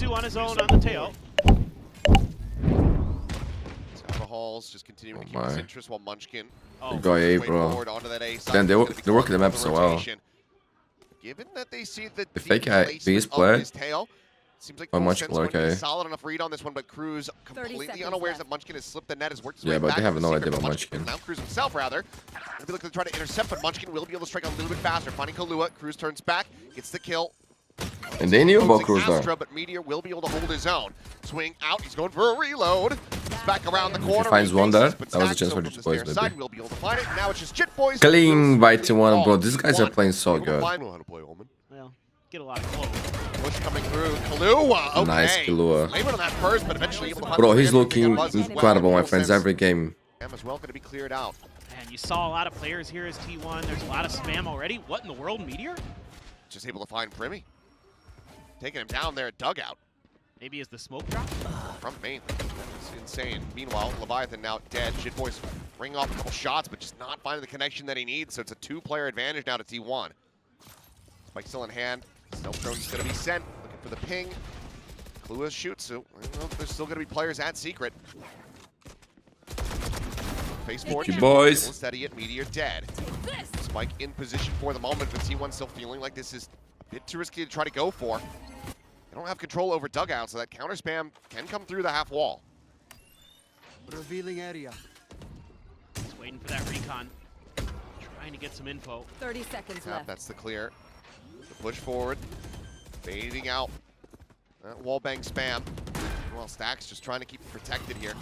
Yuzu on his own on the tail. Alcohols just continuing to keep his interest while Munchkin. Oh, go A, bro. Then they're working the map so well. Given that they see the fake B's play. Seems like Munchkin okay. Solid enough read on this one, but Cruz completely unawares that Munchkin has slipped the net, has worked his way Yeah, but back they have to no the idea secret, about Munchkin. Now Cruz himself, rather, will be looking to try to intercept, but Munchkin will be able to strike a little bit faster. Finding Kahlua, Cruz turns back, gets the kill. And they knew about Cruz though. But Meteor will be able to hold his own. Swing out, he's going for a reload. He's back around the corner. If he finds one there, that was a chance for Jit Boys, maybe. We'll be able to find it. Now it's just Jit Boys. Clean by 2-1, bro. These guys are playing so good. Well, get a lot of close. Push coming through. Kahlua. Okay. Nice Kahlua. Labored on that first, but eventually able to hunt Bro, he's him. looking incredible, my friends, every game. As well, going to be cleared out. And you saw a lot of players here as T1. There's a lot of spam already. What in the world, Meteor? Just able to find PRIMMIE. Taking him down there at dugout. Maybe as the smoke drop? From main. That's insane. Meanwhile, Leviathan now dead. Jit Boys ringing off a couple shots, but just not finding the connection that he needs. So it's a two-player advantage now to T1. Spike still in hand. Stealth drone's going to be sent. Looking for the ping. Kahlua shoots. So I don't know if there's still going to be players at secret. Face forward. Thank you, boys. Steady it. Meteor dead. Spike in position for the moment, but T1 still feeling like this is a bit too risky to try to go for. They don't have control over dugout, so that counter spam can come through the half wall. Revealing area. Just waiting for that recon. Trying to get some info. 30 seconds left. That's the clear. The push forward. Fading out. That wallbang spam. Well, Stack's just trying to keep it protected here.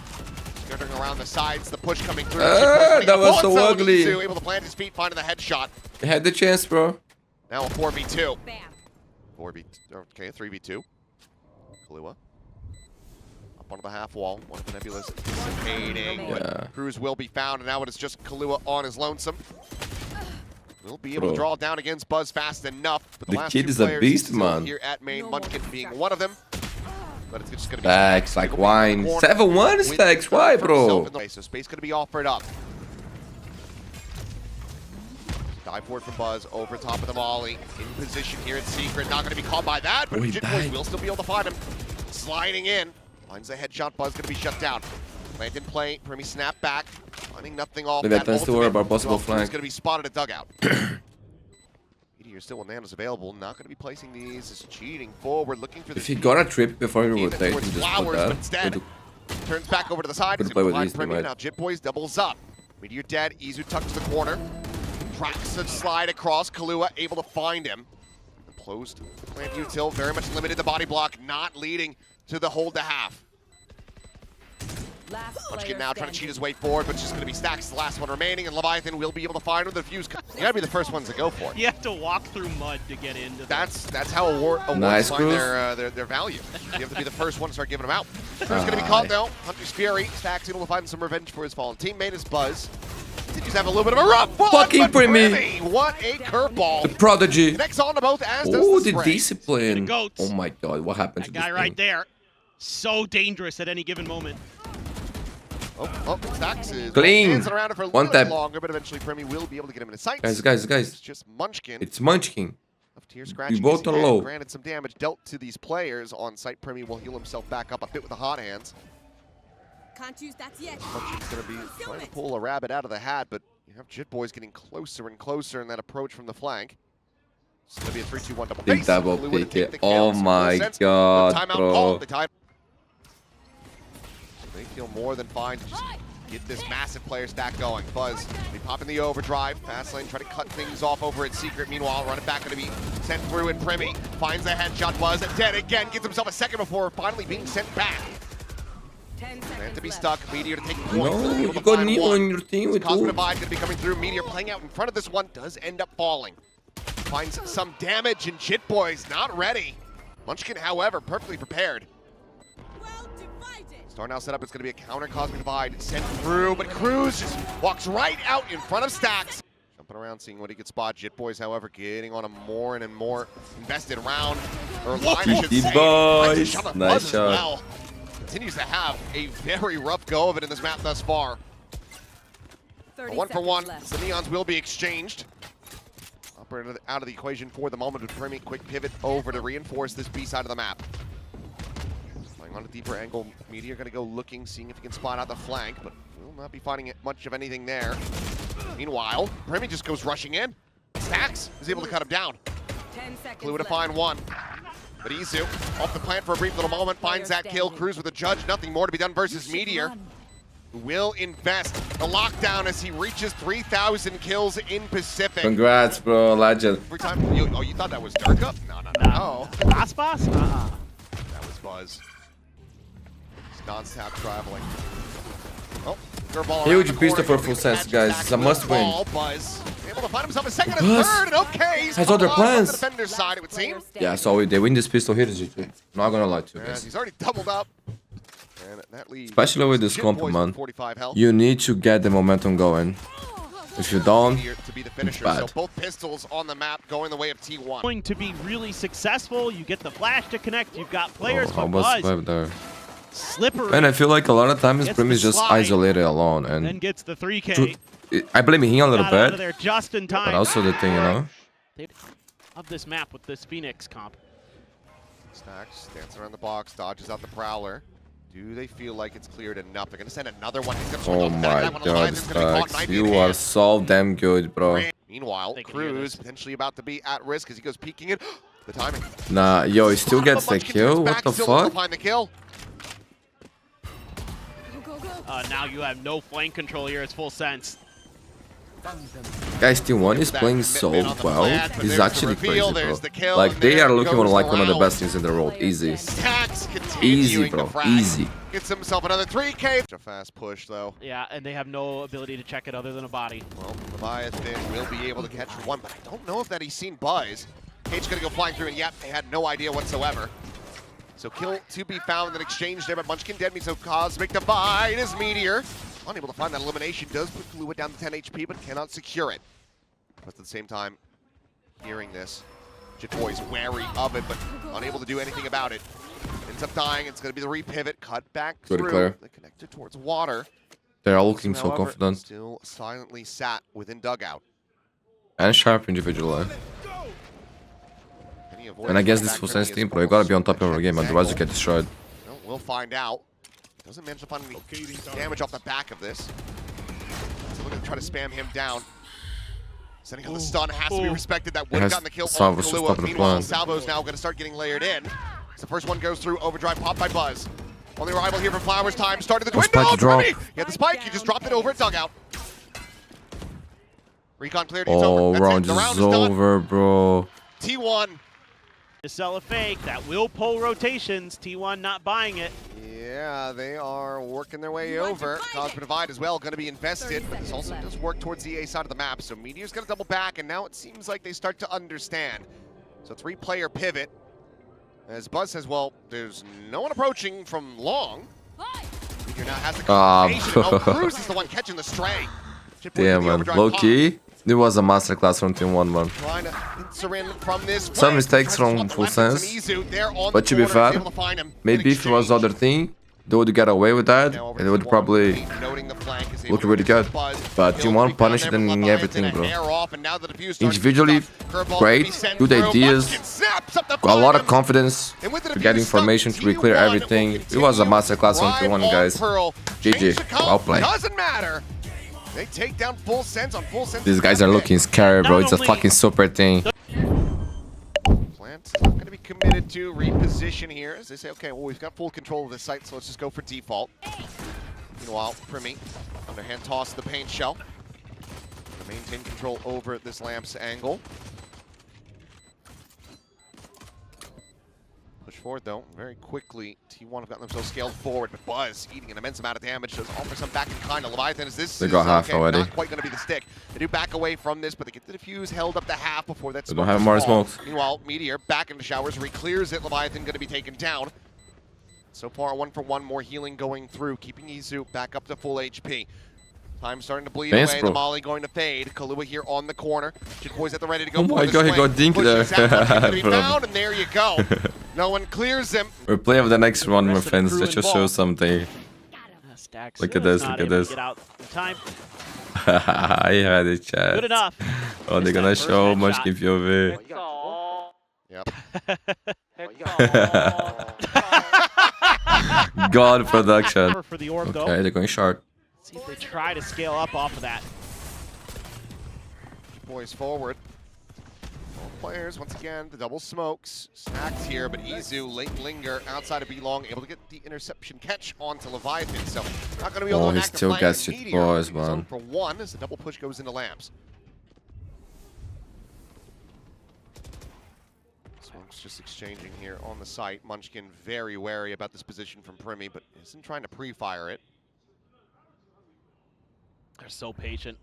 Skirting around the sides, the push coming through. That was so ugly. Able to plant his feet, finding the headshot. They had the chance, bro. Now a 4v2. Bam. 4v, okay, 3v2. Kahlua. Up onto the half wall. One of the Nebulas dissipating. Yeah. Cruz will be found, and now it is just Kahlua on his lonesome. Will be able to draw down against Buzz fast enough. But the last kid two is a players beast, man. Here at main, Munchkin being one of them. But it's just going to be Stacks like wine. 7-1 Stacks. Why, bro? So space going to be offered up. Dive forward from Buzz, over top of the molly. In position here in secret, not going to be caught by that, but Jit Boys will still be able to find him. Sliding in, finds the headshot, Buzz going to be shut down. Plant in play, PRIMMIE snap back, finding nothing off that ultimate. To worry about possible flank. He's going to be spotted at dugout. Meteor still with nanos available, not going to be placing these, just cheating forward, looking for the If he got a trip before he rotate, he just put that. Instead, turns back over to the side, Could play with these, PRIMMIE. Now Jit Boys doubles up. Meteor dead, Izu tucked to the corner. Tracks a slide across, Kahlua able to find him. Closed plant util, very much limited the body block, not leading to the hold to half. Munchkin now trying to cheat his way forward, but just going to be Stacks, the last one remaining, and Leviathan will be able to find with the fuse. You gotta be the first ones to go for it. You have to walk through mud to get into That's how awards find their value. You have to be the first one to start giving them out. Who's going to be caught though? Hunter's Fury. Stacks able to find some revenge for his fallen teammate is Buzz. Continues to have a little bit of a rough one, fucking PRIMMIE. What a curveball. The prodigy. Connects on to both, as does Oh, the the discipline. The Oh my god, what happened to that this guy right thing? there? So dangerous at any given moment. Oh, Stacks is clean. dancing around it for a little bit longer, but eventually PRIMMIE will be able to get him into sight. Guys. It's just Munchkin. It's Munchkin. Tear scratching. We both are low. Granted, some damage dealt to these players on site. PRIMMIE will heal himself back up a bit with the hot hands. Can't use that yet. Munchin's going to be trying to pull a rabbit out of the hat, but you have Jit Boys getting closer and closer in that approach from the flank. It's going to be a 3-2-1 double Big face. double pick it. Oh my god, bro. They feel more than fine to just get this massive player stack going. Buzz, they pop in the overdrive. Fast lane, try to cut things off over at secret. Meanwhile, run it back, going to be sent through, and PRIMMIE finds the headshot. Buzz dead again, gets himself a second before finally being sent back. 10 seconds And to be left. stuck, Meteor to take point. No, you got Neo on your team with Cosmic two. Divide going to be coming through. Meteor playing out in front of this one, does end up falling. Finds some damage, and Jit Boys not ready. Munchkin, however, perfectly prepared. Well divided. Star now set up, it's going to be a counter Cosmic Divide sent through, but Cruz just walks right out in front of Stacks. Jumping around, seeing what he could spot. Jit Boys, however, getting on a more and more invested round. Or line, I should say. Boys. Nice As shot. well. Continues to have a very rough go of it in this map thus far. 30 1 for 1, seconds the Neons will be exchanged. Operator out of the equation for the moment with PRIMMIE. Quick pivot over to reinforce this B side of the map. Going on a deeper angle. Meteor going to go looking, seeing if he can spot out the flank, but will not be finding much of anything there. Meanwhile, PRIMMIE just goes rushing in. Stacks is able to cut him down. 10 seconds Clue to left. find one. But Izu, off the plant for a brief little moment, finds that kill. Cruz with a judge, nothing more to be done versus Meteor, who will invest the lockdown as he reaches 3,000 kills in Pacific. Congrats, bro, legend. Every time, you thought that was Durka? No. Aspas? That was Buzz. He's non-stop traveling. Oh, curveball Huge around the booster corner. for full sense, Catches guys. back It's a must win. ball. Buzz able to find himself a second and Buzz third, and okay, he's has come other alive on plans. the defender's side, it would seem. Yeah, so they win this pistol here, GG. Not gonna lie to you And guys. he's already doubled up. And that leads Especially with this Jit comp, Boys man. with 45 health. You need to get the momentum going. If you don't, Here to be the finisher. bad. So both pistols on the map going the way of T1. Going to be really successful. You get the flash to connect. You've got players, I but was Buzz, web there. slippery, And I feel like a lot of times Gets PRIMMIE is the just slide. isolated alone, then and gets the 3K. I blame him a little Got out of bit, there just in time. but also the thing, you know. Of this map with this Phoenix comp. Stacks dancing around the box, dodges out the Prowler. Do they feel like it's cleared enough? They're going to send another one. He's gonna swing Oh off the back my of that one. god, Elias is gonna be caught Stacks, 90 in you are hand. so damn good, bro. Meanwhile, They can hear Cruz this. potentially about to be at risk as he goes peeking in. The timing. Nah, yo, he still gets the Munchkin turns kill? What back, the still able to fuck? find the kill. Go, go, go. Now you have no flank control here. It's full sense. Guys, T1 is playing so well. He's actually crazy, bro. Like, they are looking on like one of the best things in the world. Easy. Stacks Easy, continuing bro. to frag. Easy. Gets himself another 3K. A fast push, though. Yeah, and they have no ability to check it other than a body. Well, Leviathan will be able to catch one, but I don't know if that he's seen Buzz. Cage's gonna go flying through, and yet they had no idea whatsoever. So kill to be found and exchanged there, but Munchkin dead means so Cosmic Divide is Meteor. Unable to find that elimination, does put Fluid down to 10 HP, but cannot secure it. But at the same time, hearing this, Jit Boy's wary of it, but unable to do anything about it. Ends up dying, it's gonna be the repivot, cut back Good through. clear. They connected towards water. They're all looking so However, confident still silently sat within dugout. and sharp individually. And against this full sense team, bro, you gotta be on top of your game, otherwise you get destroyed. No, we'll find out. Doesn't manage to find any damage off the back of this. So looking to try to spam him down. Sending out the stun has to be respected. That would have gotten the kill on Salvo's just Kahlua. stopping the Meanwhile, plan. Salvo's now going to start getting layered in. So the first one goes through, overdrive popped by Buzz. On the arrival here from Flowers time, started the Oh, window. spike drop. He had the spike, he just dropped it over at dugout. Recon cleared, it's Oh, over. That's round it. The round is is done. over, bro. T1. To sell a fake, that will pull rotations. T1 not buying it. Yeah, they are working their way You want over. to fight Cosmic it. Divide as well, going to be invested, 30 but this seconds also left. does work towards the A side of the map. So Meteor's going to double back, and now it seems like they start to understand. So 3-player pivot. As Buzz says, well, there's no one approaching from long. Meteor now has the confirmation. Oh, Cruz is the one catching the stray. Chip Boy Damn, with the man. overdrive Low pop. key, it was a masterclass from Team 1, man. Trying to pincer in from this Some way. mistakes Tries to from swap the full weapons, sense. and Izu there on But the to be corner, is fair, able to find him in maybe if it was exchange. other thing, they would get away with that, Now over and to it would T1, probably noting the flank, is able look to really reduce good. Buzz. But He'll T1 be punished found there in from everything, Leviathan, bro. an air off, and now the diffuse starts to Individually, stop. Curveball great, to be sent good through. ideas, Munchkin snaps up to got a lot find of him. confidence And with the to get diffuse information stuck, to clear T1 everything. will It was a continue masterclass on right T1, guys. Pearl. GG. Change the count, Well played. doesn't matter. They take down full sense on full sense. These guys are looking scary, bro. It's a fucking super thing. Plant is not going to be committed to reposition here as they say, okay, well, we've got full control of this site, so let's just go for default. Meanwhile, PRIMMIE, underhand toss the paint shell. To maintain control over this lamp's angle. Push forward, though, very quickly. T1 have gotten themselves scaled forward, but Buzz eating an immense amount of damage. Does offer some back in kind of Leviathan as this They is got half okay, already. not quite going to be the stick. They do back away from this, but they get the defuse held up to half before that They smoke don't have is more fall. smokes. Meanwhile, Meteor back into showers, re-clears it. Leviathan going to be taken down. So far, 1-for-1, more healing going through, keeping Izu back up to full HP. Time starting to bleed Thanks, away. bro. The molly going to fade. Kahlua here on the corner. Jit Boy's at the ready to go. Oh for my the god, he swing. got dinked Pushes there. out, nothing to be Bro. found, and there you go. No one clears him. We're playing with the next one, my Rest of the friends. crew That just involved. shows something. Stacks. Look at is this, not look at able to this. Get out in time. I had a chat. Good enough. Oh, they're Missed gonna that first show much headshot. give POV. Yep. god, production. For the orb, though. Okay, they're going short. See if they try to scale up off of that. Boys forward. Both players, once again, the double smokes. Snacks here, but Izu, late linger outside of B-Long, able to get the interception catch onto Leviathan. So, not going to be able to he act still the gets plan. it, Meteor, boys, he's man. on for one as the double push goes into Lamps. Smokes just exchanging here on the site. Munchkin very wary about this position from PRIMMIE, but isn't trying to pre-fire it. They're so patient.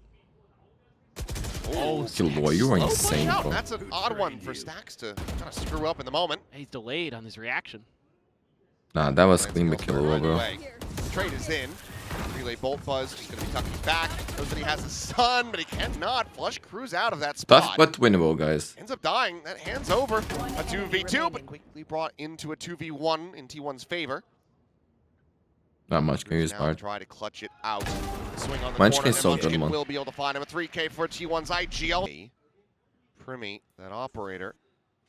Oh, Killboy, you are slow insane, push out. bro. That's an odd one for Stacks to kind of screw up in the moment. He's delayed on his reaction. Nah, that was Lands clean by goes Killboy, right bro. away. Trade is in. Relay Bolt Buzz is going to be tucking back. Knows that he has the stun, but he cannot flush Cruz out of that spot. Tough but winnable, guys. Ends up dying. That hands over. A 2v2, but quickly brought into a 2v1 in T1's favor. Not much can use Now smart. try to clutch it out. Swing on the Munchkin's corner, so and good, man. will be able to find him. A 3K for T1's IGL. PRIMMIE, that operator,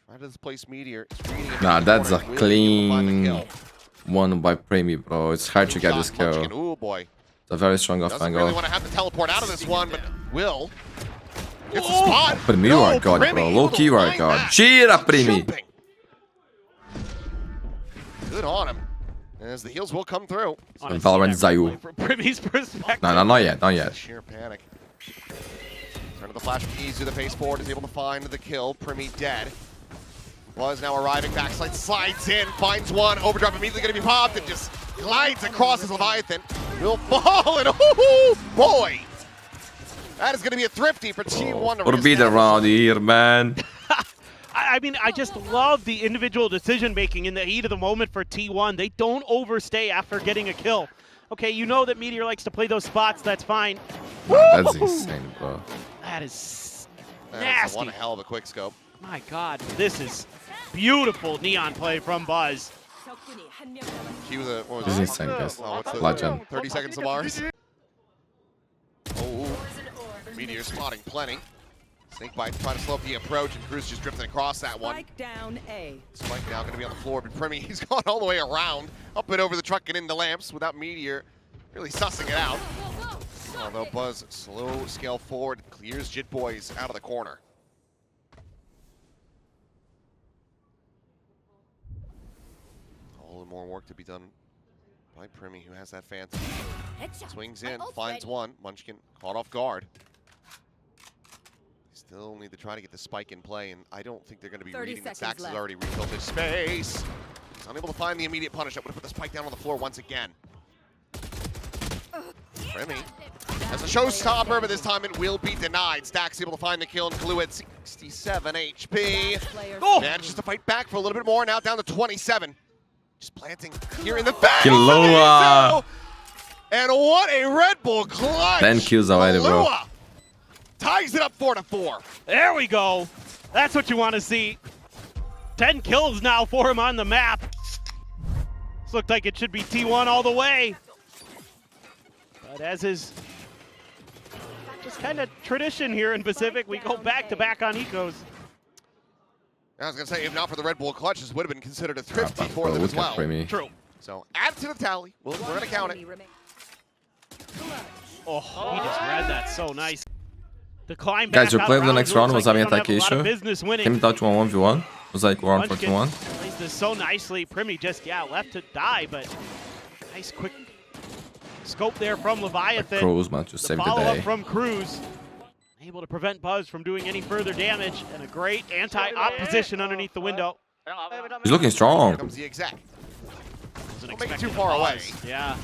trying to displace Meteor. Nah, that's a Will be able to find the kill. clean one by PRIMMIE, bro. It's hard to get this kill. Munchkin, ooh boy. It's a very strong off Doesn't really angle. want to have to teleport out of this one, but will. Gets the spot. PRIMMIE, you are god, bro. PRIMMIE, Low key, you are line god. that. Cheer up, PRIMMIE. Jumping. Good on him. As the heals will come through. Honestly, Valorant that Zayu. replay From PRIMMIE's perspective. Nah, not yet, not yet. Sheer panic. Turn of the flash from Izu, the face forward, is able to find the kill. PRIMMIE dead. Buzz now arriving, backslide, slides in, finds one, overdrive immediately going to be popped, and just glides across his Leviathan. Will fall, and ooh, boy! That is going to be a thrifty for T1 to Or beat around here, man. I mean, I just love the individual decision making in the heat of the moment for T1. They don't overstay after getting a kill. Okay, you know that Meteor likes to play those spots. That's fine. That's insane, bro. That is That's nasty. one hell of a quick scope. My God, this is beautiful neon play from Buzz. Cue the, what This was is it? insane, guys. Oh, what's the Legend. 30 seconds to Mars. Oh, Meteor spotting plenty. Snakebite trying to slow up the approach, and Cruz just drifting across that one. Spike down A. Spike now going to be on the floor, but PRIMMIE, he's gone all the way around, up and over the truck and into Lamps without Meteor really sussing it out. Although Buzz, slow scale forward, clears Jit Boys out of the corner. All the more work to be done by PRIMMIE, who has that fancy. Swings in, finds one. Munchkin caught off guard. Still need to try to get the spike in play, and I don't think they're going to be 30 reading that seconds Sax has left. already refilled his space. He's unable to find the immediate punish. That would have put the spike down on the floor once again. PRIMMIE has a showstopper, but this time it will be denied. Stack's able to find the kill, and Clue at 67 HP. Oh! Manages to fight back for a little bit more, now down to 27. Just planting here in the back. Killua. And what a Red Bull clutch! 10 kills already, bro. Killua ties it up 4-4. There we go. That's what you want to see. 10 kills now for him on the map. This looked like it should be T1 all the way. But as is just kind of tradition here in Pacific, we go back-to-back on ecos. I was going to say, if not for the Red Bull clutch, this would have been considered a thrifty for Bro, them look as at well. PRIMMIE. True. So add to the tally. We're going to count it. Oh, he just read that so nice. The climb Guys, back your out play of the round next looks round was like having they attack don't have a lot of issue. business winning. Came touch 1v1. It was like round Munchkin 41. plays this so nicely. PRIMMIE just, left to die, but nice quick scope there from Leviathan. Cruz, man, to The save the follow-up day. from Cruz. Able to prevent Buzz from doing any further damage, and a great anti-op position underneath the window. He's looking Here strong. comes the exec. Wasn't Don't make it expecting too far the away. Buzz. Yeah.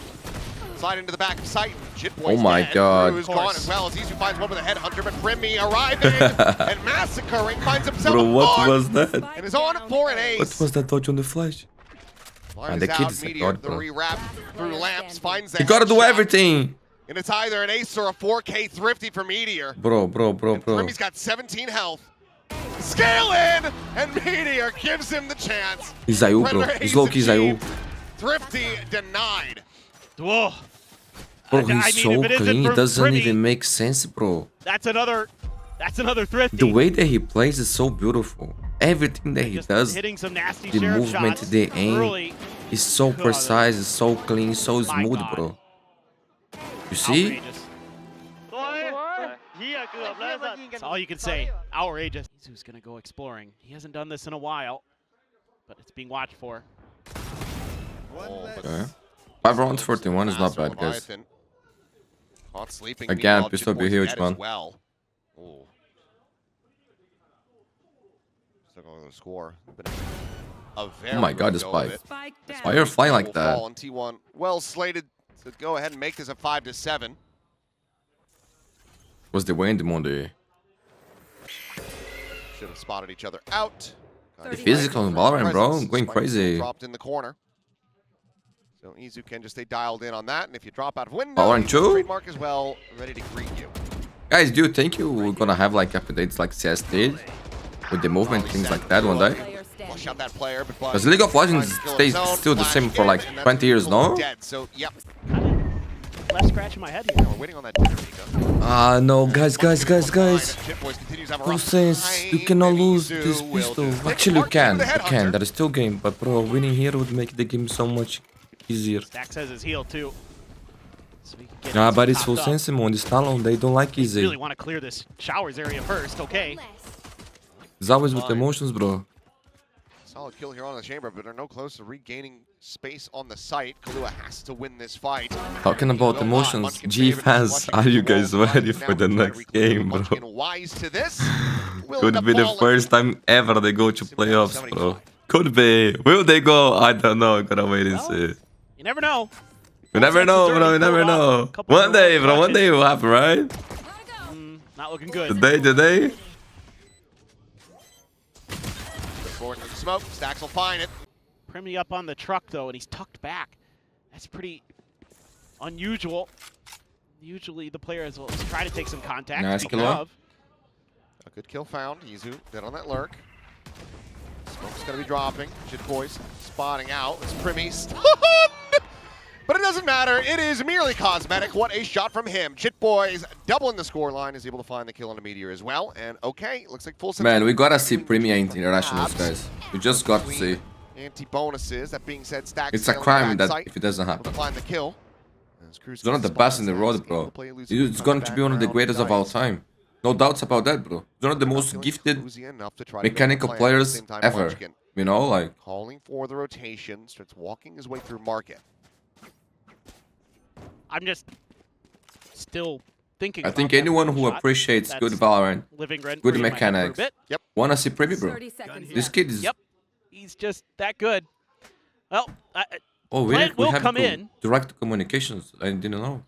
Slide into the back of sight. Jit Boy's Oh my dead. God. Cruz Of course. gone as well as Izu finds one with a headhunter, but PRIMMIE arriving and massacring, finds himself Bro, a what farm was that? and is on for an ace. What was that dodge on the flash? Line Man, is the kid out, is a Meteor, god, the bro. rewrap through Lamps, finds the You gotta do headshot. everything. And it's either an ace or a 4K thrifty for Meteor. Bro. PRIMMIE's got 17 health. Scale in, and Meteor gives him the chance. He's Zayu, bro. Predator He's ace low-key Zayu. achieved. Thrifty denied. Whoa. Bro, I mean, he's if so it isn't clean. It for doesn't PRIMMIE, even make sense, bro. That's another thrifty. The way that he plays is so beautiful. Everything that he Just does, hitting some nasty the sheriff movement, shots the aim. early. It's so precise, it's so clean, so smooth, God. bro. You see? Outrageous. That's all you can say. Outrageous. Izu's gonna go exploring. He hasn't done this in a while, but it's being watched for. Okay. 5 rounds 41 is not bad, guys. Caught sleeping. Again, Meanwhile, pistol be Jitboy's huge, dead man. as well. Ooh. Still going to the score. Been a very Oh my god, good this go of spike. it. Spike down. Why you're flying like Will that? fall on T1. Well slated to go ahead and make this a 5-7. What's the way in the Mundi? Should have spotted each other out. The physical in Valorant, bro, I'm going Spike crazy. Dropped in the corner. So Izu can just stay dialed in on that, and if you drop out of window, Valorant 2? trademark as well, ready to greet you. Guys, do you think we're gonna have like updates like CS did? With the movement, things like that one day? Player standing. Flush out that player, but Because League of Legends stays still the same for like 20 years, no? Dead. So, yep. Left scratch in my head here. We're waiting on that dinner, Mika. No, guys. Jitboys continues to have a No rough sense. You time, cannot and lose Izu this will pistol. just Actually, you mark can. the You headhunter. can. That is still game. But bro, winning here would make the game so much easier. Stax has his heal too. So we can get Nah, this but it's topped full up. sense on this Talon. They don't like Really easy. want to clear this showers area first. Okay. It's always with emotions, bro. Solid kill here on the chamber, but they're no close to regaining space on the site. Kalua has to win this fight. Talking about emotions, G fans, are you guys ready for the next game, bro? Wise to this. Could be the first time ever they go to playoffs, bro. Could be. Will they go? I don't know. Gotta wait and see. You never know. You never know, bro. You never know. One day, bro. One day it will happen, right? Not looking good. Today. Forward into the smoke. Stax will find it. PRIMMIE up on the truck though, and he's tucked back. That's pretty unusual. Usually the players will try to take some contact. Nice speak kill. of. A good kill found. Izu dead on that lurk. Smoke's gonna be dropping. Jitboys spotting out. It's PRIMMIE stunned! But it doesn't matter. It is merely cosmetic. What a shot from him. Jitboys doubling the scoreline, is able to find the kill on a Meteor as well. And okay, looks like full set. Man, we gotta see PRIMMIE internationals, guys. We just got to see. Anti-bonuses. That being said, Stax It's a crime that if it doesn't happen. Find the kill. It's one of the best in the world, bro. It's going to be one of the greatest of all time. No doubts about that, bro. It's one of the most gifted mechanical players ever. You know, like... Calling for the rotation, starts walking his way through market. I'm just still thinking. I about think that anyone who shot. appreciates That's good Valorant, living rent good free in my head for a mechanics, bit. Yep. wanna see PRIMMIE, bro. 30 seconds This left. kid is... Yep. He's just that good. Well, Oh, we Plant will have come in. direct communications. I didn't know.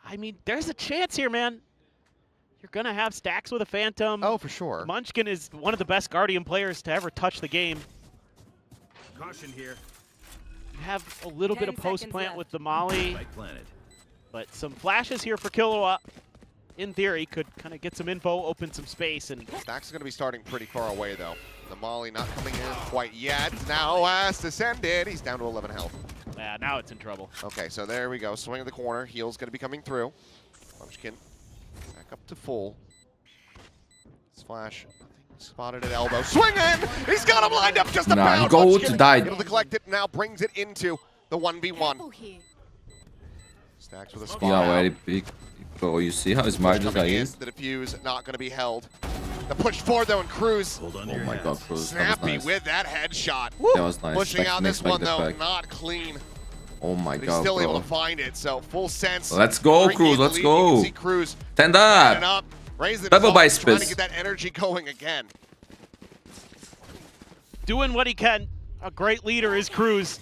I mean, there's a chance here, man. You're gonna have Stax with a Phantom. Oh, for sure. Munchkin is one of the best Guardian players to ever touch the game. Caution here. You have a little bit 10 of post seconds plant left. with the Molly, Spike planted. but some flashes here for Killua. In theory, could kind of get some info, open some space, and Stax is going to be starting pretty far away, though. The Molly not coming in quite yet. Now has descended. He's down to 11 health. now it's in trouble. Okay, so there we go. Swing of the corner. Heal's going to be coming through. Munchkin back up to full. Splash. Spotted at elbow. Swinging! He's got him lined up just about. Nah, go Munchkin to die. able to collect it. Now brings it into the 1v1. Stax with a spot Yeah, out. very big. Bro, you see how his margins are Coming in, in? the defuse not going to be held. The push forward though, and Cruz Hold on to Oh your my hats. god, Cruz. That was snappy nice. with that headshot. That was nice. Pushing out Next this one back, though, back. not clean. Oh my But he's god, still able bro. to find it, so full sense. Let's go, Bring Cruz, in the let's lead. go. You can see Cruz Stand standing up. up, raising Double himself, by trying to Spitz. get that energy going again. Doing what he can. A great leader is Cruz.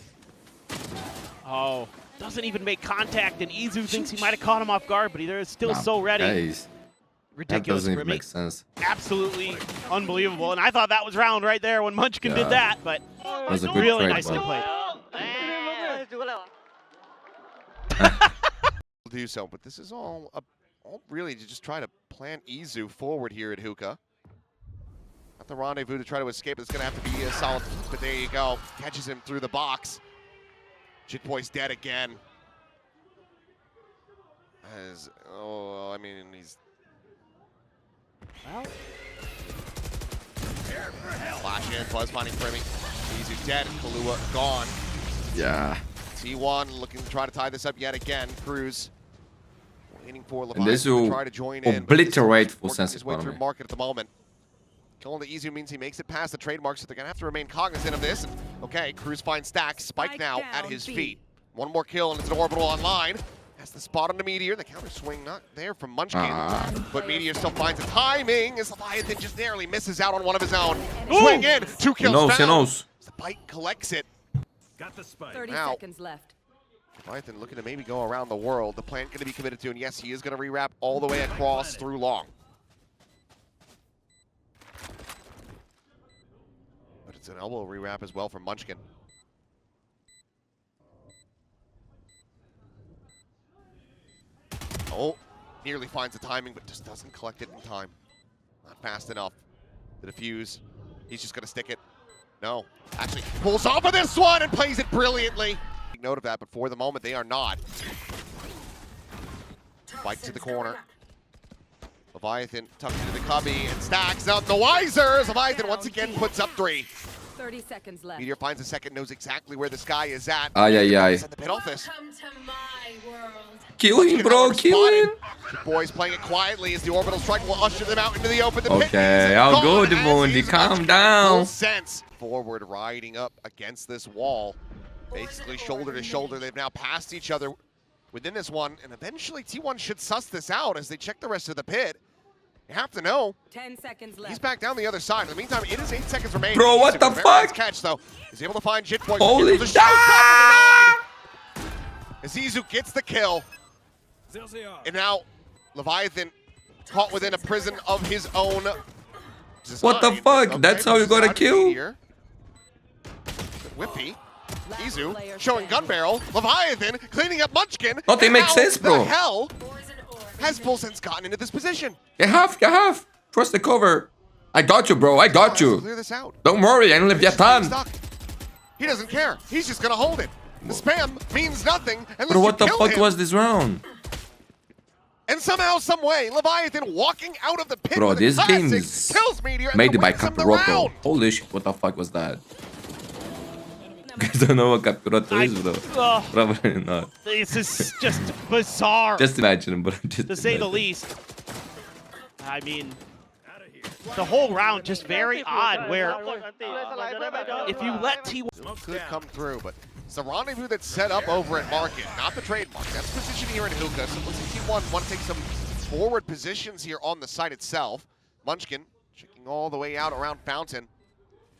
Oh, doesn't even make contact, and Izu thinks he might have caught him off guard, but they're still Nah, so ready. Guys, that Ridiculous doesn't for even me. make sense. Absolutely unbelievable, and I thought that was round right there when Munchkin Yeah. did that, but That was a good really trade, nicely man. played. Do so, but this is all really to just try to plan Izu forward here at Hookah. Not the rendezvous to try to escape. It's going to have to be a solid, but there you go. Catches him through the box. Jitboy's dead again. I mean, he's... Well, Flash in, Buzz finding PRIMMIE. Izu dead, Kalua gone. Yeah. T1 looking to try to tie this up yet again. Cruz waiting for And this Leviathan to will try to join in. obliterate full Working sense his way through economy. market at the moment. Killing the Izu means he makes it past the trademark, so they're going to have to remain cognizant of this. And, okay, Cruz finds Stack. Spike now at his feet. One more kill, and it's an orbital online. Has the spot on the Meteor. The counter swing not there from Munchkin. But Meteor still finds the timing as Leviathan just narrowly misses out on one of his own. Swing in, 2 kills down. He knows. The bite collects it. Got the spike. 30 Now. seconds left. Leviathan looking to maybe go around the world. The plant going to be committed to, and yes, he is going to rewrap all the way across through long. But it's an elbow rewrap as well from Munchkin. Oh, nearly finds the timing, but just doesn't collect it in time. Not fast enough. The defuse, he's just going to stick it. No, actually pulls off of this one and plays it brilliantly. Take note of that, but for the moment, they are not. Spike to the corner. Leviathan tucks into the cubby and stacks none the wiser. Leviathan once again puts up 3. 30 seconds left. Meteor finds a second, knows exactly where this guy is at. Ay, ay, ay. Send the pit off this. Welcome to my world. Kill him, bro. Kill him. The boys playing it quietly as the orbital strike will usher them out into the open. The Okay, pit I'll gone go, as Mundi. is Calm Munchkin. down. Full sense. Forward riding up against this wall. Basically shoulder to shoulder. They've now passed each other within this one, and eventually T1 should suss this out as they check the rest of the pit. You have to know. 10 seconds left. He's back down the other side. In the meantime, it is 8 seconds remaining. Bro, what the Very fuck? nice catch, though. He's able to find Jitboy. Holy shit! shit! As Izu gets the kill. And now Leviathan caught within a prison of his own design. What the fuck? Okay, That's how you got a Mousepad kill? Meteor. Whippy. Izu showing gun barrel. Leviathan cleaning up Munchkin. Nothing And makes how sense, bro. The hell Boys and orbs. has Full Sense gotten into this position? You have. Trust the cover. I got you, bro. I got Has to you. Clear this out. Don't worry, I only have He's just time. stuck. He doesn't care. He's just gonna hold it. The spam means nothing unless Bro, what you the kill fuck him. was this round? And somehow, some way, Leviathan walking out of the pit Bro, with this a game classic is kills Meteor and made then by wins him the Capiroto. round. Holy shit, what the fuck was that? You guys don't know what Capiroto is, bro. Ugh, Probably not. this is just bizarre, Just imagine, bro. Just to say the imagine. least. I mean, the whole round just very odd where if you let T1 Could come through, but it's a rendezvous that's set up over at Market, not the trademark. That's position here in Hookah. So looks like T1 want to take some forward positions here on the site itself. Munchkin checking all the way out around Fountain.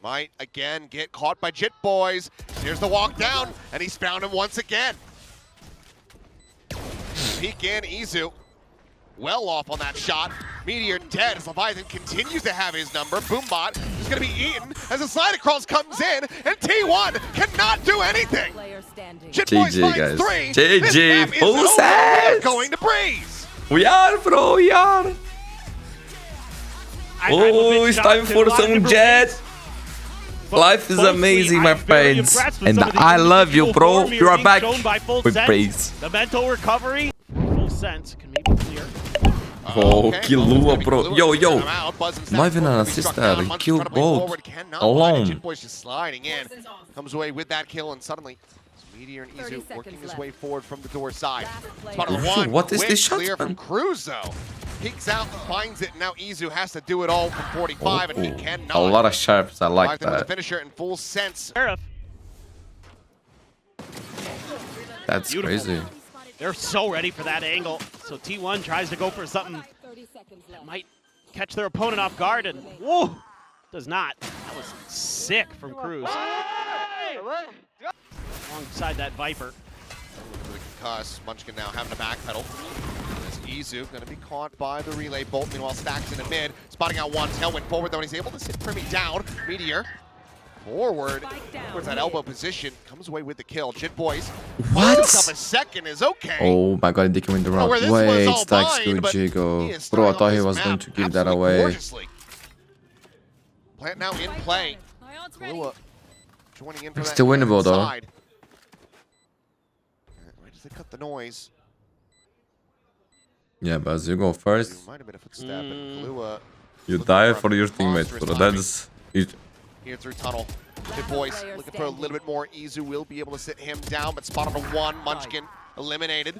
Might again get caught by Jit Boys. Here's the walk down, and he's found him once again. Peek in, Izu. Well off on that shot. Meteor dead as Leviathan continues to have his number. Boombot is going to be eaten as a slide across comes in, and T1 cannot do anything. player standing. Jit Boys GG, finds guys. 3. GG, This map is full over. set. We're going to Breeze. We are, bro. We are. I'm a Oh, bit it's shocked time in a for lot of some different jet. ways, but Life is mostly amazing, my I'm very friends. impressed with And some of the I love you, individual bro. form You here are being back shown by Full with Sense. praise. The mental recovery, Full Sense can maybe clear. Oh, Okay, Killua, well, bro. Killua Yo, takes yo. him out. Buzz and Not even Stack an both gonna be assist struck there. down. He Munchkin killed trying to play both forward, cannot alone. find it. Jit Boys just sliding in. Comes away with that kill, and suddenly Meteor and 30 Izu seconds working his left. way forward from the door side. Last Spot on player. one. What is Quick this shot, clear from man? Cruz, though. Peeks out and finds it. Now Izu has to do it all from 45, and he Oh, cannot. a lot of sharps. I like Leviathan with the that. finisher in Full Sense. Sheriff, That's Beautiful. crazy. they're so ready for that angle. So T1 tries to go for something 30 seconds left. might catch their opponent off guard, and whoa, does not. That was sick from Cruz. Alongside that Viper. Really concussed. Munchkin now having to backpedal. As Izu going to be caught by the relay bolt. Meanwhile, Stacks in the mid, spotting out one. Tailwind forward, though, and he's able to sit PRIMMIE down. Meteor forward towards that elbow position. Comes away with the kill. Jit Boys. What? Of a second is okay. Oh my god, they can win the round. where this was Wait, all Stacks mine, to but Jigo. he is Bro, I starting thought off he this was going map to give that absolutely away. gorgeously. Plant now in play. Killua joining in for It's that still winnable, though. side. Where does it cut the noise? Yeah, but as you go first, Might have been a footstep, and Killua you looking die for for your teammates, monstrous bro. timing. That's... You, here through tunnel. Good boys, looking for a little bit more. Izu will be able to sit him down, but spot number 1, Munchkin eliminated.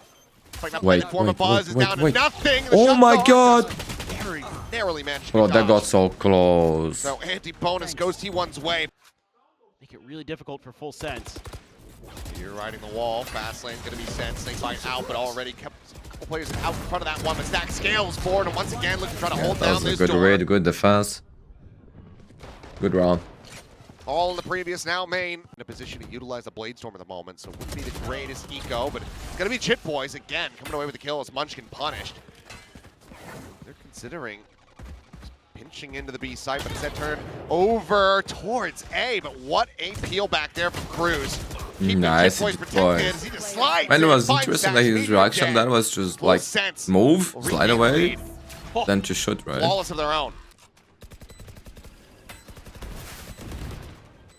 Wait, Buzz is down to wait. nothing. The Oh shot my dog god! just very narrowly managed to Bro, be that got dodged. so close. So anti-bonus goes T1's way. Make it really difficult for full sense. You're riding the wall. Fast lane's gonna be sent. Snakebite out, but already kept a couple players out in front of that one. But Stack scales forward and once again looking to try to hold That down was a this good door. raid, good defense. Good round. All in the previous now main. In a position to utilize the Bladestorm at the moment, so it wouldn't be the greatest eco, but it's gonna be Chit Boys again coming away with the kill as Munchkin punished. They're considering pinching into the B site, but instead turned over towards A. But what a peel back there from Cruz. Keeping Nice, Chit Boys Chit protected Boys. as he just slides And it in, was finds interesting Stacks, that his Meteor reaction dead. then was just Full like sense. move, Will slide regain the away, lead. then to shoot, right? Flawless of their own.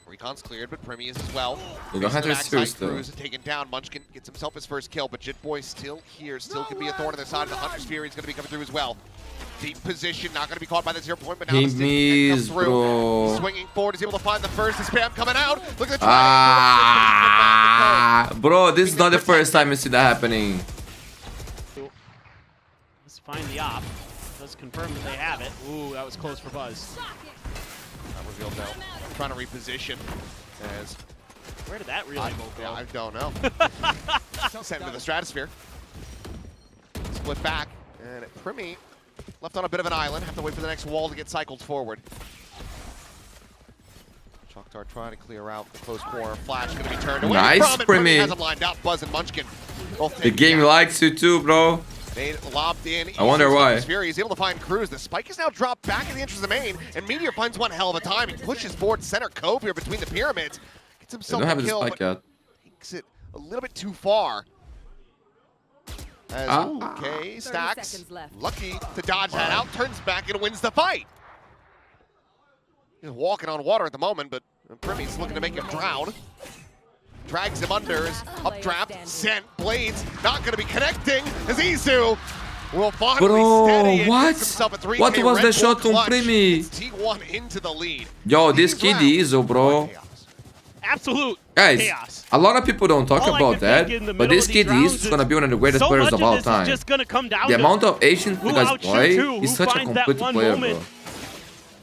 Recon's cleared, but PRIMMIE is as well. You don't have to serious though. Cruz taken down. Munchkin gets himself his first kill, but Jitboy still here, still can be a thorn in their side. The Hunter's Fury is going to be coming through as well. Deep position, not going to be caught by the 0 point, but now He the stick can come missed, through. bro. Swinging forward, is able to find the first. The spam coming out. Look at the try. Ah, bro, this is not the first time you see that happening. Let's find the op. Let's confirm that they have it. Ooh, that was close for Buzz. Not revealed now. Trying to reposition as Where did that really go? I don't know. Sent into the stratosphere. Split back, and PRIMMIE left on a bit of an island. Have to wait for the next wall to get cycled forward. Choctar trying to clear out the close corner. Flash going to be turned away Nice, from it. PRIMMIE. Has him lined up. Buzz and Munchkin. Both The game likes you too, bro. they lobbed in. I wonder why. Fury is able to find Cruz. The spike is now dropped back in the entrance of the main, and Meteor finds one hell of a time. He pushes forward center cove here between the pyramids. Gets They himself don't have a the kill, spike but yet. takes it a little bit too far. As okay, 30 Stacks seconds left. lucky to dodge that out, turns back and wins the fight. He's walking on water at the moment, but PRIMMIE's looking to make him drown. Drags him under, is updraft, sent, Blades, not going to be connecting, as Izu will finally Bro, steady and what? gets himself a 3K What was Red the Bull shot from clutch. PRIMMIE? It's T1 into the lead. Yo, this These kid rounds is, bro. are chaos. Absolute Guys, chaos. a lot of people don't talk All I about can that, think in the but middle this of kid these rounds is gonna be one of the greatest so players much of all this time. is just gonna come down The to amount of Asian who guys outshoot play, who, he's who such a finds that complete one player, moment bro.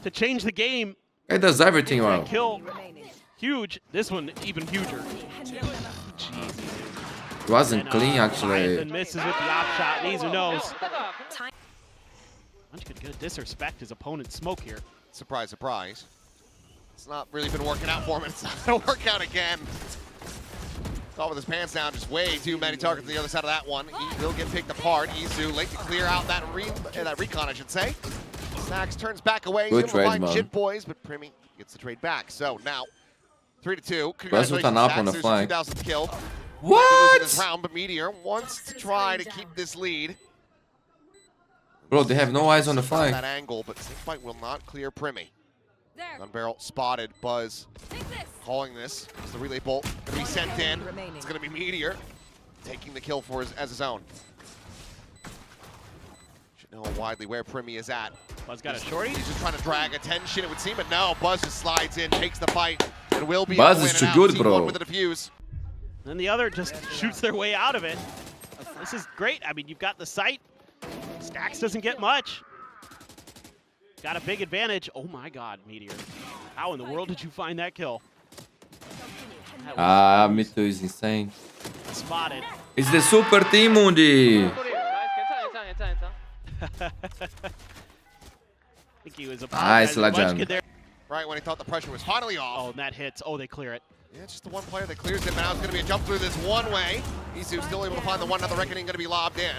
to change the game. He does everything well. That kill, huge. This one even huger. It wasn't And, clean, Leviathan actually. misses with the op shot. Nizu knows. Munchkin gonna disrespect his opponent's smoke here. Surprise, surprise. It's not really been working out for him. It's not going to work out again. Thought with his pants down, just way too many targets on the other side of that one. He will get picked apart. Izu late to clear out that recon, I should say. Stacks turns back away. Good He's able to trade, find man. Jit Boys, but PRIMMIE gets the trade back. So now, 3-2. That's with an up on the flank. 2000th kill. This What? round, but Meteor wants to try to keep this lead. Bro, they have no eyes on the flank. That angle, but Snakebite will not clear PRIMMIE. There. Gun barrel spotted. Buzz calling this. It's the relay bolt going to be sent in. It's going to be Meteor taking the kill for as his own. Should know widely where PRIMMIE is at. Buzz got a shorty. He's just trying to drag attention, it would seem, but no. Buzz just slides in, takes the fight, and will be Buzz able to is win it too out. good, T1 bro. with a defuse. And the other just shoots their way out of it. This is great. I mean, you've got the sight. Stacks doesn't get much. Got a big advantage. Oh my God, Meteor. How in the world did you find that kill? That was METEOR is insane. spotted. It's the super team, Mundi. I think he was Nice, apologizing. legend. Munchkin there. Right when he thought the pressure was finally off. Oh, and that hits. Oh, they clear it. Yeah, it's just the one player that clears it, but now it's going to be a jump through this one way. Isu still able to find the one, another reckoning going to be lobbed in.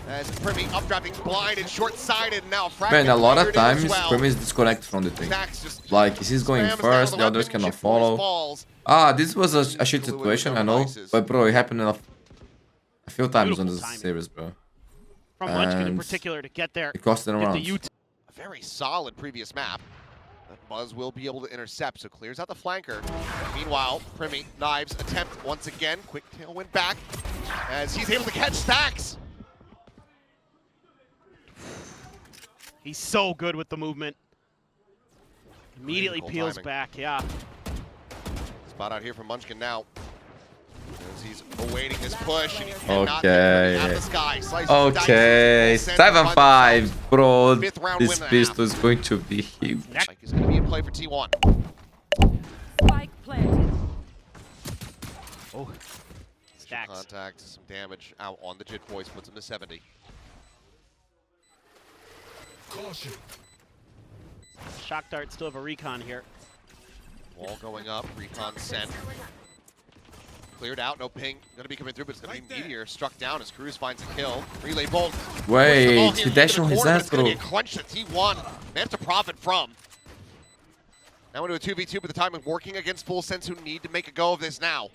As PRIMMIE updrafting, blind and short-sighted, now fragmented. Man, a lot of cleared in as times, well. PRIMMIE is disconnected from the thing. Stacks just Like, he's going spams down first, with the others weapon, cannot Chip Boys follow. falls. This was a shit situation, I know. But bro, it happened a few times on Beautiful this timing. series, bro. From Munchkin in And particular to get there. It cost them Get the rounds. U-turn. A very solid previous map. That Buzz will be able to intercept, so clears out the flanker. Meanwhile, PRIMMIE knives attempt once again. Quick tailwind back as he's able to catch Stacks. He's so good with the movement. Immediately Critical peels timing. back, yeah. Spot out here from Munchkin now. As he's awaiting this push. And he cannot get Okay. out of the sky. Slices Okay, dice, full send, 7-5, bro. Fifth round This win and a pistol half. is going to be huge. Mike is going to be in play for T1. Spike planted. Oh, stacks. Contact, some damage out on the Jit Boys, puts him to 70. Shock Dart still have a recon here. Wall going up, recon sent. Cleared out, no ping. Gonna be coming through, but it's gonna be Meteor struck down as Cruz finds a kill. Relay bolt. Wait, he dashed on his ass, It's gonna bro. get clenched at T1. They have to profit from. Now into a 2v2, but the time of working against Full Sense who need to make a go of this now.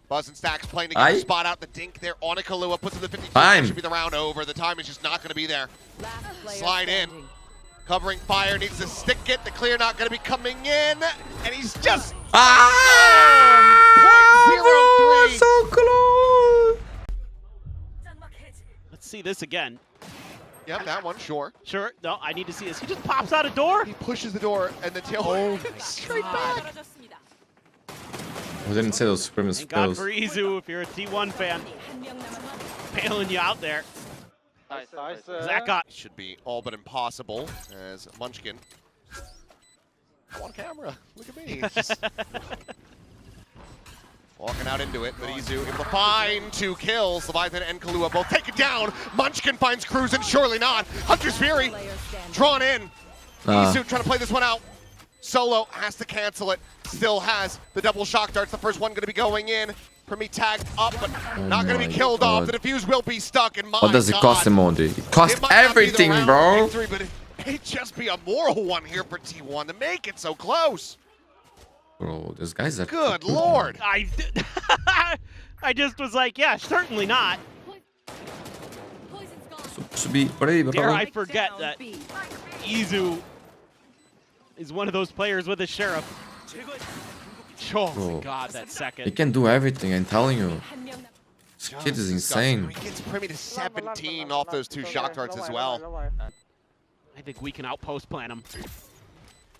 Buzz and Stacks playing to get the spot out. The dink there on a Kahlua puts in the 52. That should be the round over. The time is just not gonna be there. Last player Slide in. standing. Covering fire, needs to stick it. The clear not gonna be coming in. And he's just Ah! .03. So close. Let's see this again. Yep, that one, sure. Sure, no, I need to see this. He just pops out a door. He pushes the door and the tail straight back. I didn't say those supremacist Thank God skills. for Izu if you're a T1 fan. Bailing you out there. Zach got Should be all but impossible as Munchkin. On camera, look at me. Just walking out into it, but Izu able to find 2 kills. Leviathan and Kahlua both take it down. Munchkin finds Cruz and surely not. Hunter's Fury Player standing. drawn in. Izu trying to play this one out. Solo has to cancel it. Still has the double shock darts. The first one going to be going in. PRIMMIE tagged up, but not going to be killed off. The defuse will be stuck. And What does it cost him, Mundi? It costs everything, bro. Victory, but it just be a moral one here for T1 to make it so close. Bro, this guy's a Good lord. I just was like, yeah, certainly not. Should be ready, bro. Dare I forget that Izu is one of those players with a sheriff. Oh my Bro. God, that He second. can do everything, I'm telling you. This kid is insane. He gets PRIMMIE to 17 off those 2 shock darts as well. I think we can outpost plan him.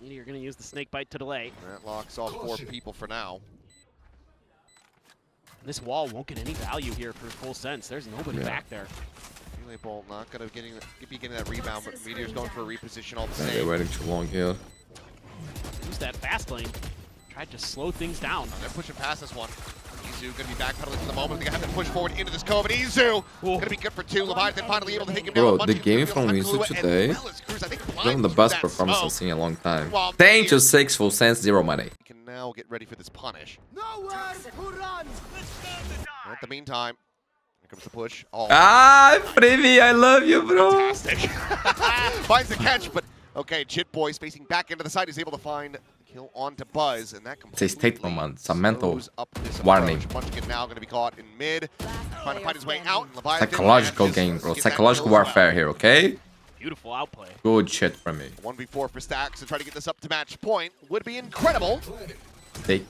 You're going to use the snake bite to delay. That locks off 4 people for now. This wall won't get any value here for Full Sense. There's nobody back there. Relay Bolt not going to be getting that rebound, but Meteor's going for a reposition all the Man, same. they're waiting too long here. Use that fast lane. Tried to slow things down. They're pushing past this one. Izu going to be backpedaling for the moment. They're going to have to push forward into this cove. And Izu going to be good for 2. Leviathan finally able to take him down. Bro, the game from Izu today is one of the best performances I've seen in a long time. 10-6 Full Sense, 0 money. We can now get ready for this punish. Nowhere to run! At the meantime, here comes the push. Oh, Ah, PRIMMIE, I love you, bro. fantastic. Finds the catch, but okay, Jit Boys facing back into the side. He's able to find kill onto Buzz, and that It's a statement, man. It's a mental slows up this warning. approach. Munchkin now going to be caught in mid, trying to find his way out. Leviathan Psychological manages game, to bro. get that Psychological kill as warfare here, okay? Beautiful outplay. Good shit from me. 1v4 for Stacks to try to get this up to match point would be incredible. They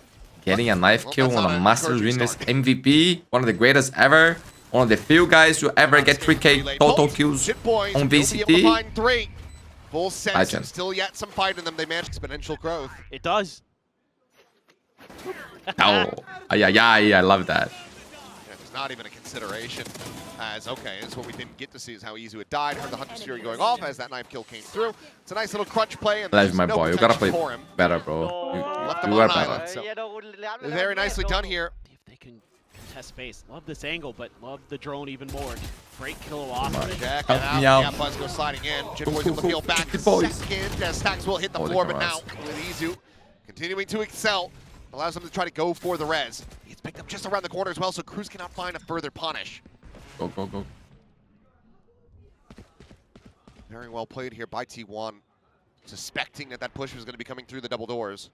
getting a knife Well, kill that's on not a an Master encouraging Winners start. MVP, one of the greatest ever, one of the few guys to ever get 3k total kills Jit Boys on will be able to VCT. find 3. Full Sense, Legend. still yet some fight in them. They manage exponential growth. It does. Oh, I love that. Yeah, there's not even a consideration as, okay, this is what we didn't get to see is how Izu had died. Heard the Hunter's Fury going off as that knife kill came through. It's a nice little crunch play, and Love there's my no boy. You gotta protection play for him. better, bro. Left him You on are island, better. so very nicely done here. See if they can contest space. Love this angle, but love the drone even more. Break Kilo off. Check Help it out. me out. Yeah, Buzz goes sliding in. Jit Go, Boys go, able to go. peel back Good a boys. second. Stacks will hit the Oh, they floor, but come now out. with Izu continuing to excel, allows them to try to go for the res. He's picked up just around the corner as well, so Cruz cannot find a further punish. Go, go, go. Very well played here by T1, suspecting that that push was going to be coming through the double doors.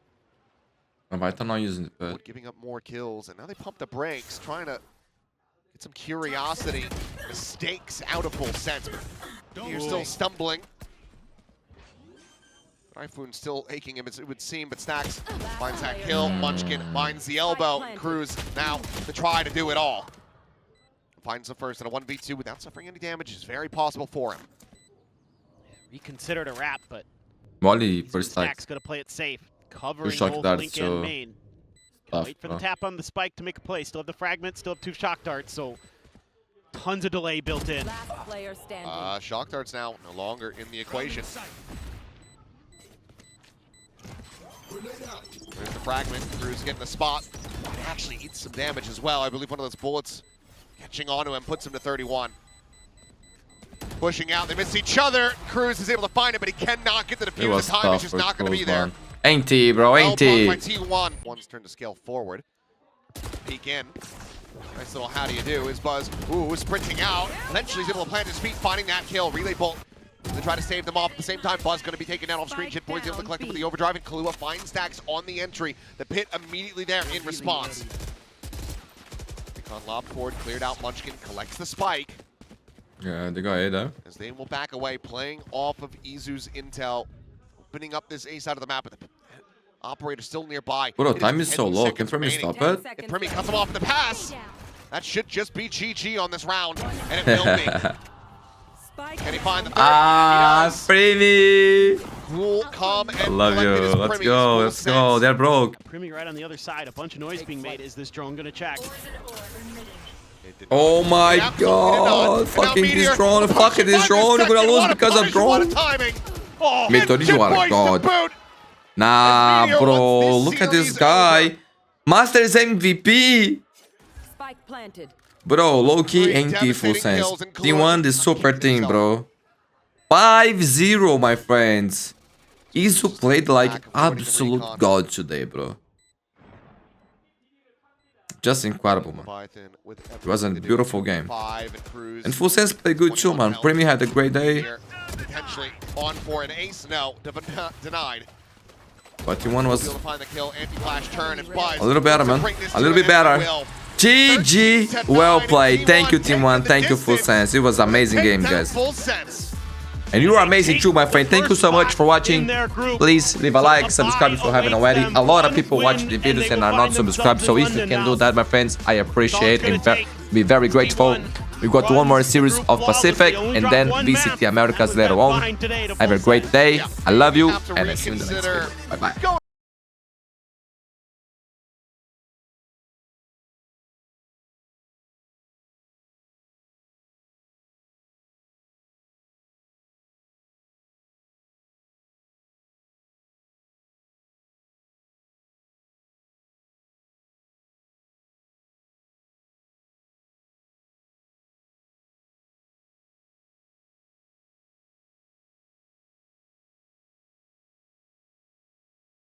I'm not using the pit. Wood giving up more kills, and now they pump the brakes, trying to get some curiosity, mistakes out of Full Sense. But you're still stumbling. Typhoon still aching him, it would seem, but Stacks finds that kill. Munchkin finds the elbow. Cruz now to try to do it all. Finds the first in a 1v2 without suffering any damage is very possible for him. Reconsidered a wrap, but Molly first like. Stack's gonna play it safe, covering shock both darts, Link so and main. tough, Wait for the bro. tap on the spike to make a play. Still have the fragment, still have 2 shock darts, so tons of delay built in. Last player standing. Shock darts now no longer in the equation. There's the fragment. Cruz getting the spot. It actually eats some damage as well. I believe one of those bullets catching onto him puts him to 31. Pushing out, they miss each other. Cruz is able to find it, but he cannot get the It defuse. was The time tough is just for not going to be there. man. Ain't he, bro? Ain't Well blocked he? by T1. One's turn to scale forward. Peek in. Nice little how do you do is Buzz. Ooh, sprinting out. Eventually he's able to plant his feet, finding that kill. Relay bolt. They try to stave them off. At the same time, Buzz going to be taken down off screen. Jit Boy's able to collect him with the overdrive, and Kahlua finds Stacks on the entry. The pit immediately there in response. Recon lob forward, cleared out. Munchkin collects the spike. Yeah, they got A though. As they will back away, playing off of Izu's intel, opening up this A side of the map, but the operator still nearby. Bro, It time is so 10 low. seconds Can PRIMMIE remaining. stop it? If PRIMMIE cuts him off in the pass, that should just be GG on this round, and it will be. Spike Can he find the third? Ah, He does. PRIMMIE! Cool, calm, and I love you. collected his Let's PRIMMIE. go. Full Let's go. sense. They're broke. PRIMMIE right on the other side. A bunch of noise being made. Is this drone gonna check? It did not. Oh my It absolutely did not. god. And now Fucking Meteor, this drone. Fucking this 5 drone. We're gonna seconds. lose What a because of punish, what a drone. timing. Oh, Meteor, And you are a Jit Boy's god. to boot. Nah, Meteor bro. wants this Look at this series guy. over. Masters MVP. Spike planted. Bro, low-key Three ain't full devastating sense. kills, and Kahlua T1 is not super keeping team, himself. bro. 5-0, my friends. Izu played like Back avoiding the absolute recon. god today, bro. Just incredible, man. Leviathan with It was a everything to do. beautiful game. 5 and Cruz. And Full Sense played good too, man. PRIMMIE had a great day. Here, potentially on for an ace. No, denied. But T1 was Able to find the kill. Anti-flash turn and Buzz. a little better, to man. bring this A little to bit an end. better. Will. GG. Well played. Thank you, Team 1. Thank you, Full Sense. It was an amazing Take game, that guys. Full sense. And you are amazing too, my friend. Thank you so much for watching. Please leave a like, subscribe if you haven't already. A lot of people watch the videos and are not subscribed, so if you can do that, my friends, I appreciate and be very grateful. We got one more series of Pacific and then VCT Americas later on. Have a great day. I love you, and I'll see you in the next video. Bye-bye.